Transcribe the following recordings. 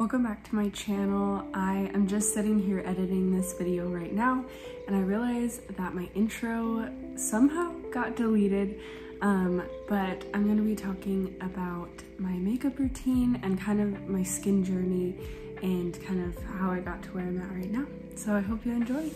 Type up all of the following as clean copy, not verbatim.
Welcome back to my channel. I am just sitting here editing this video right now and I realized that my intro somehow got deleted, but I'm going to be talking about my makeup routine and kind of my skin journey and kind of how I got to where I'm at right now. So I hope you enjoy.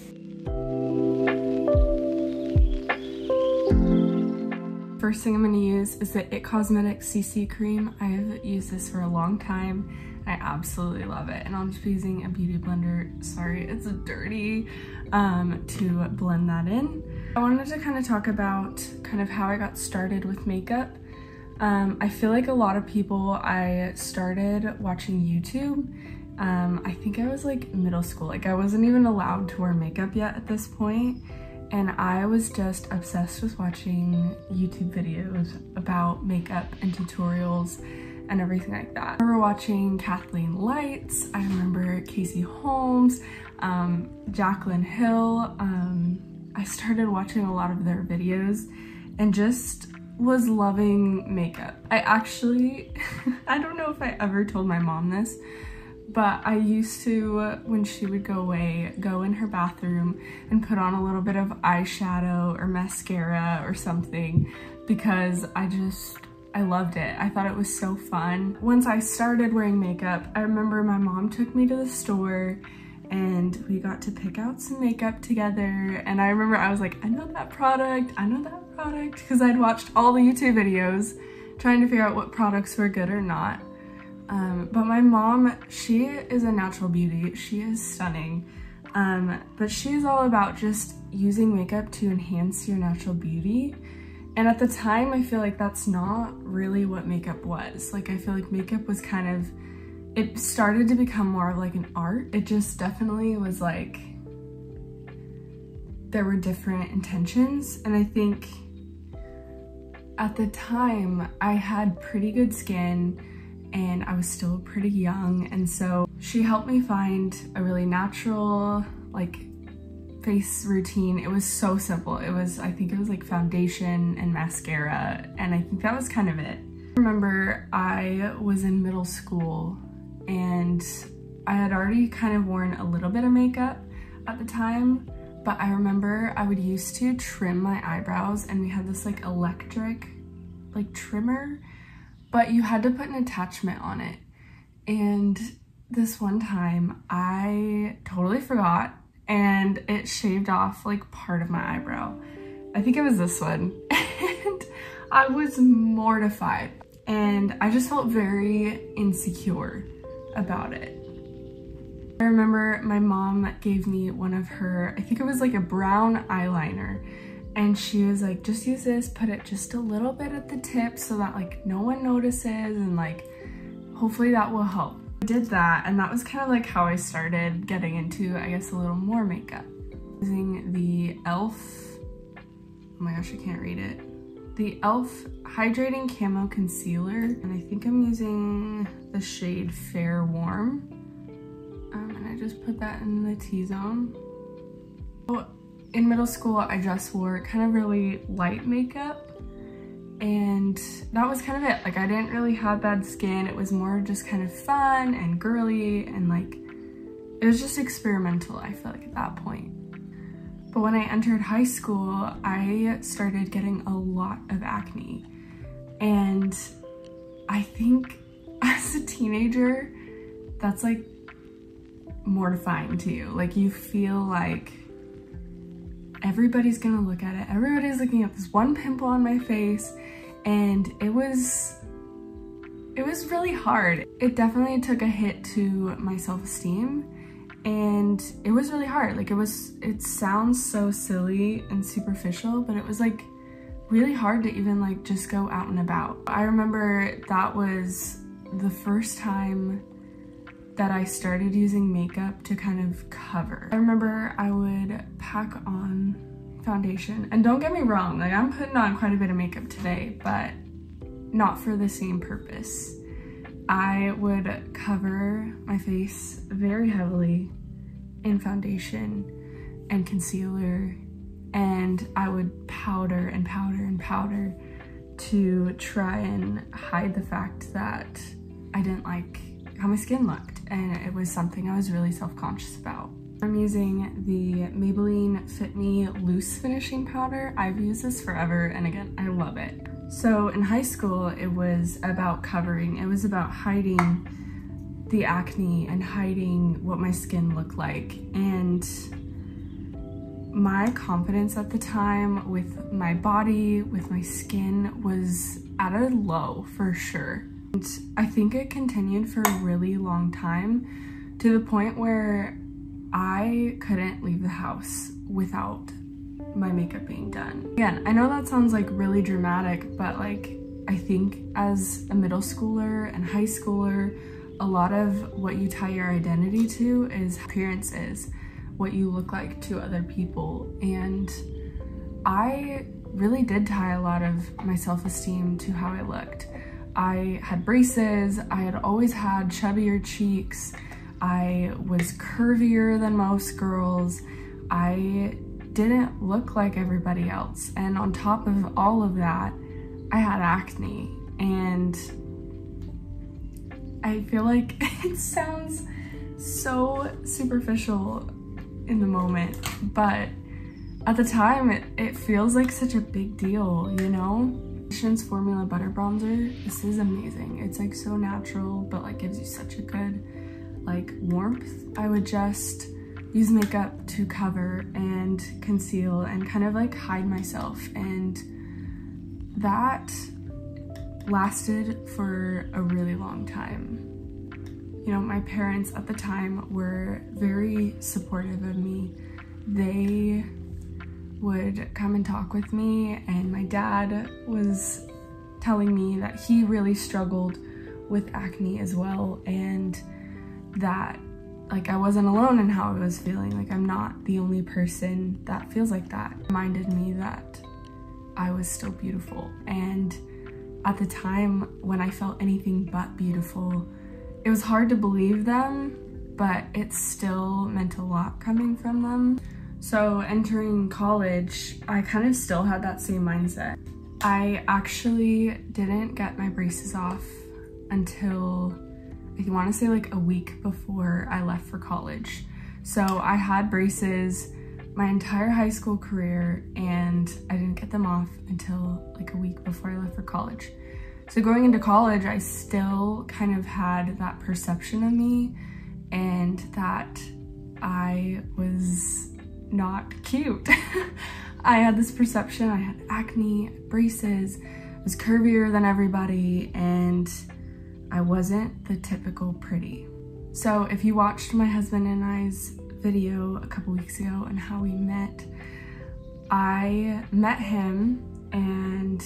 First thing I'm going to use is the It Cosmetics CC cream. I've used this for a long time. I absolutely love it, and I'll just be using a beauty blender. Sorry, it's dirty, to blend that in. I wanted to kind of talk about kind of how I got started with makeup. I feel like a lot of people, I started watching YouTube. I think I was like middle school, like I wasn't even allowed to wear makeup yet at this point. And I was just obsessed with watching YouTube videos about makeup and tutorials and everything like that. I remember watching Kathleen Lights, I remember Casey Holmes, Jaclyn Hill. I started watching a lot of their videos and just was loving makeup. I actually, I don't know if I ever told my mom this, but I used to, when she would go away, go in her bathroom and put on a little bit of eyeshadow or mascara or something because I loved it. I thought it was so fun. Once I started wearing makeup, I remember my mom took me to the store and we got to pick out some makeup together. And I remember I was like, I know that product, because I'd watched all the YouTube videos trying to figure out what products were good or not. But my mom, she is a natural beauty. She is stunning. But she's all about just using makeup to enhance your natural beauty. And at the time, I feel like that's not really what makeup was. Like, I feel like makeup was kind of, it started to become more of like an art. It just definitely was like, there were different intentions. And I think at the time, I had pretty good skin and I was still pretty young. And so she helped me find a really natural, like, face routine. It was so simple. I think it was like foundation and mascara, and I think that was kind of it. I remember I was in middle school and I had already kind of worn a little bit of makeup at the time, but I remember I would used to trim my eyebrows and we had this like electric like trimmer, but you had to put an attachment on it. And this one time I totally forgot and it shaved off like part of my eyebrow. I think it was this one. And I was mortified and I just felt very insecure about it. I remember my mom gave me one of her, I think it was like a brown eyeliner, and she was like, just use this, put it just a little bit at the tip so that like no one notices and like hopefully that will help. I did that, and that was kind of like how I started getting into, I guess, a little more makeup. Using the e.l.f., oh my gosh, I can't read it. The e.l.f. Hydrating Camo Concealer, and I think I'm using the shade Fair Warm. And I just put that in the T-zone. In middle school, I just wore kind of really light makeup, and that was kind of it. Like, I didn't really have bad skin. It was more just kind of fun and girly, and like, it was just experimental, I feel like, at that point. But when I entered high school, I started getting a lot of acne. And I think as a teenager, that's like mortifying to you. Like, you feel like everybody's gonna look at it. Everybody's looking at this one pimple on my face, and it was really hard. It definitely took a hit to my self-esteem, and it was really hard. Like, it sounds so silly and superficial, but it was like really hard to even like just go out and about. I remember that was the first time that I started using makeup to kind of cover. I remember I would pack on foundation, and don't get me wrong, like, I'm putting on quite a bit of makeup today, but not for the same purpose. I would cover my face very heavily in foundation and concealer, and I would powder and powder and powder to try and hide the fact that I didn't like how my skin looked. and it was something I was really self-conscious about. I'm using the Maybelline Fit Me Loose Finishing Powder. I've used this forever, and again, I love it. So in high school, it was about covering. It was about hiding the acne and hiding what my skin looked like. And my confidence at the time with my body, with my skin, was at a low for sure. And I think it continued for a really long time, to the point where I couldn't leave the house without my makeup being done. Again, I know that sounds like really dramatic, but like, I think as a middle schooler and high schooler, a lot of what you tie your identity to is appearances, what you look like to other people. And I really did tie a lot of my self-esteem to how I looked. I had braces, I had always had chubbier cheeks, I was curvier than most girls, I didn't look like everybody else. And on top of all of that, I had acne. And I feel like it sounds so superficial in the moment, but at the time it feels like such a big deal, you know? Shein's Formula Butter Bronzer, this is amazing. It's like so natural, but like gives you such a good like warmth. I would just use makeup to cover and conceal and kind of like hide myself, and that lasted for a really long time. You know, my parents at the time were very supportive of me. They would come and talk with me, and my dad was telling me that he really struggled with acne as well, and that like I wasn't alone in how I was feeling. Like, I'm not the only person that feels like that. It reminded me that I was still beautiful. And at the time when I felt anything but beautiful, it was hard to believe them, but it still meant a lot coming from them. So entering college, I kind of still had that same mindset. I actually didn't get my braces off until, I want to say like a week before I left for college. So I had braces my entire high school career, and I didn't get them off until like a week before I left for college. So going into college, I still kind of had that perception of me, and that I was not cute. I had this perception, I had acne, braces, I was curvier than everybody, and I wasn't the typical pretty. So if you watched my husband and I's video a couple weeks ago on how we met, I met him and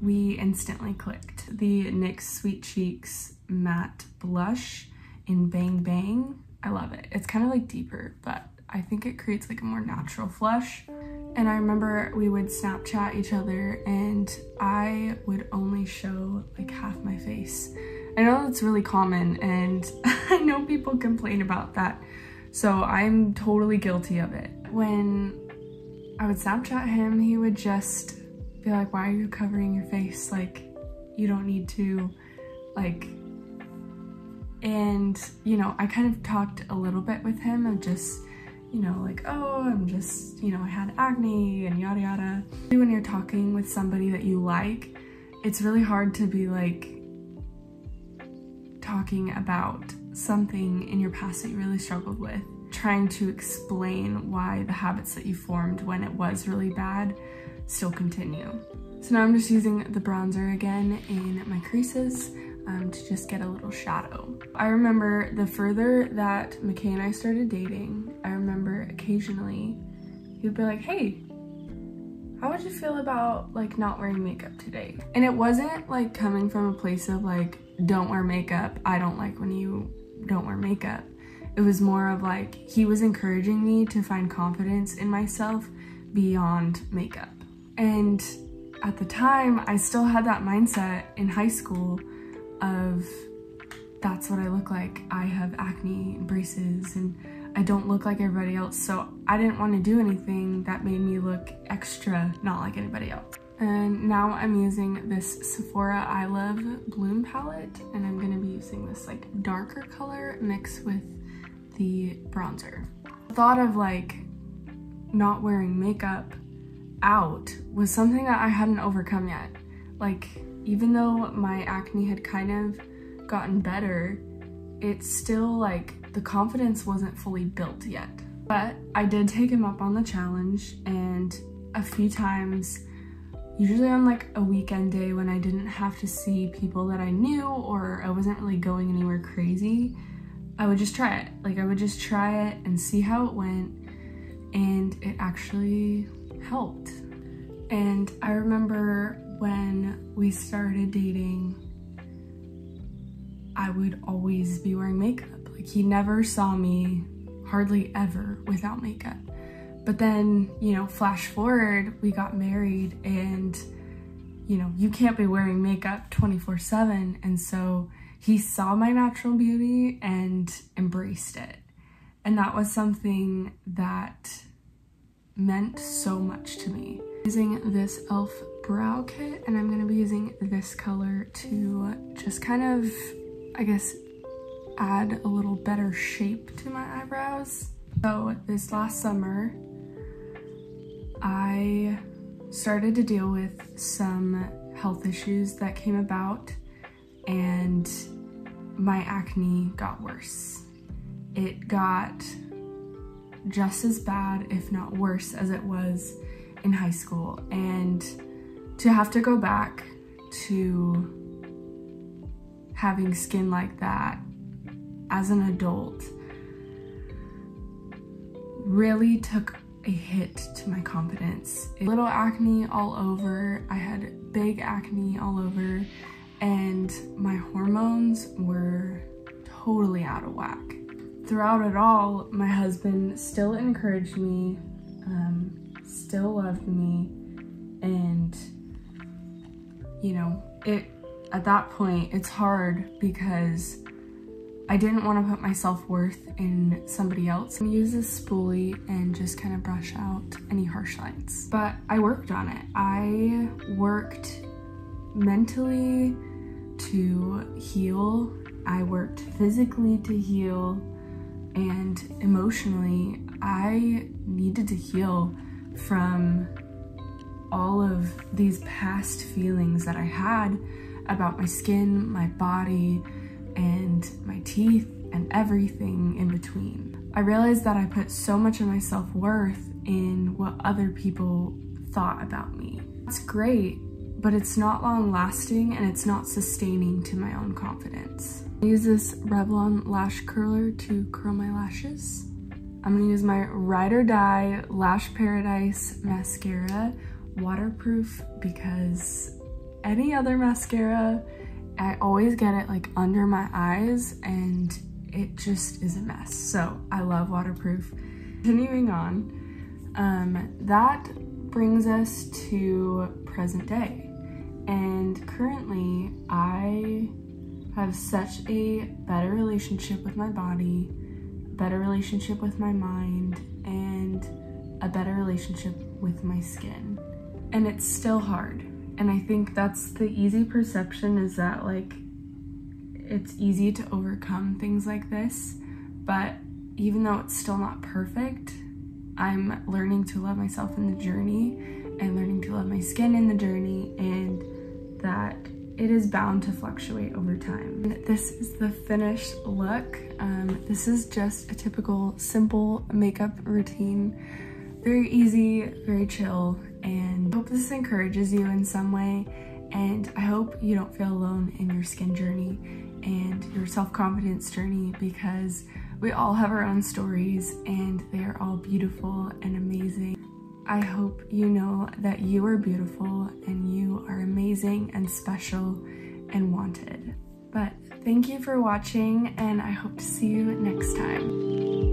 we instantly clicked. The NYX Sweet Cheeks Matte Blush in Bang Bang, I love it. It's kind of like deeper, but I think it creates like a more natural flush. And I remember we would Snapchat each other, and I would only show like half my face. I know that's really common, and I know people complain about that, so I'm totally guilty of it. When I would Snapchat him, he would just be like, why are you covering your face? Like, you don't need to, like, and you know, I kind of talked a little bit with him of just, you know, like, oh, I'm just, you know, I had acne and yada yada. When you're talking with somebody that you like, it's really hard to be like talking about something in your past that you really struggled with, trying to explain why the habits that you formed when it was really bad still continue. So now I'm just using the bronzer again in my creases to just get a little shadow. I remember the further that McKay and I started dating, I remember occasionally he would be like, hey, how would you feel about like not wearing makeup today? And it wasn't like coming from a place of like, don't wear makeup, I don't like when you don't wear makeup. It was more of like, he was encouraging me to find confidence in myself beyond makeup. And at the time, I still had that mindset in high school of, that's what I look like. I have acne and braces and I don't look like everybody else. So I didn't want to do anything that made me look extra not like anybody else. And now I'm using this Sephora I Love Bloom palette, and I'm gonna be using this like darker color mixed with the bronzer. The thought of like not wearing makeup out was something that I hadn't overcome yet. Like, even though my acne had kind of gotten better, it's still like the confidence wasn't fully built yet. But I did take him up on the challenge, and a few times, usually on like a weekend day when I didn't have to see people that I knew or I wasn't really going anywhere crazy, I would just try it. Like, I would just try it and see how it went, and it actually helped. And I remember when we started dating, I would always be wearing makeup. Like, he never saw me hardly ever without makeup. But then, you know, flash forward, we got married, and, you know, you can't be wearing makeup 24/7. And so he saw my natural beauty and embraced it. And that was something that meant so much to me. Using this e.l.f. brow kit, and I'm gonna be using this color to just kind of, I guess, add a little better shape to my eyebrows. So this last summer, I started to deal with some health issues that came about, and my acne got worse. It got just as bad, if not worse, as it was in high school. And to have to go back to having skin like that as an adult really took a hit to my confidence. Little acne all over, I had big acne all over, and my hormones were totally out of whack. Throughout it all, my husband still encouraged me, still loved me, and, you know, at that point, it's hard because I didn't want to put my self-worth in somebody else. I'm gonna use this spoolie and just kind of brush out any harsh lines. But I worked on it. I worked mentally to heal. I worked physically to heal, and emotionally, I needed to heal from all of these past feelings that I had about my skin, my body, and my teeth, and everything in between. I realized that I put so much of my self-worth in what other people thought about me. It's great, but it's not long-lasting, and it's not sustaining to my own confidence. I use this Revlon lash curler to curl my lashes. I'm gonna use my Ride or Die Lash Paradise mascara, waterproof, because any other mascara, I always get it like under my eyes and it just is a mess. So I love waterproof. Continuing on, that brings us to present day. And currently I have such a better relationship with my body, better relationship with my mind, and a better relationship with my skin. And it's still hard. And I think that's the easy perception, is that like it's easy to overcome things like this, but even though it's still not perfect, I'm learning to love myself in the journey and learning to love my skin in the journey, and that it is bound to fluctuate over time. And this is the finished look. This is just a typical simple makeup routine. Very easy, very chill, and I hope this encourages you in some way, and I hope you don't feel alone in your skin journey and your self-confidence journey, because we all have our own stories and they are all beautiful and amazing. I hope you know that you are beautiful and you are amazing and special and wanted. But thank you for watching, and I hope to see you next time.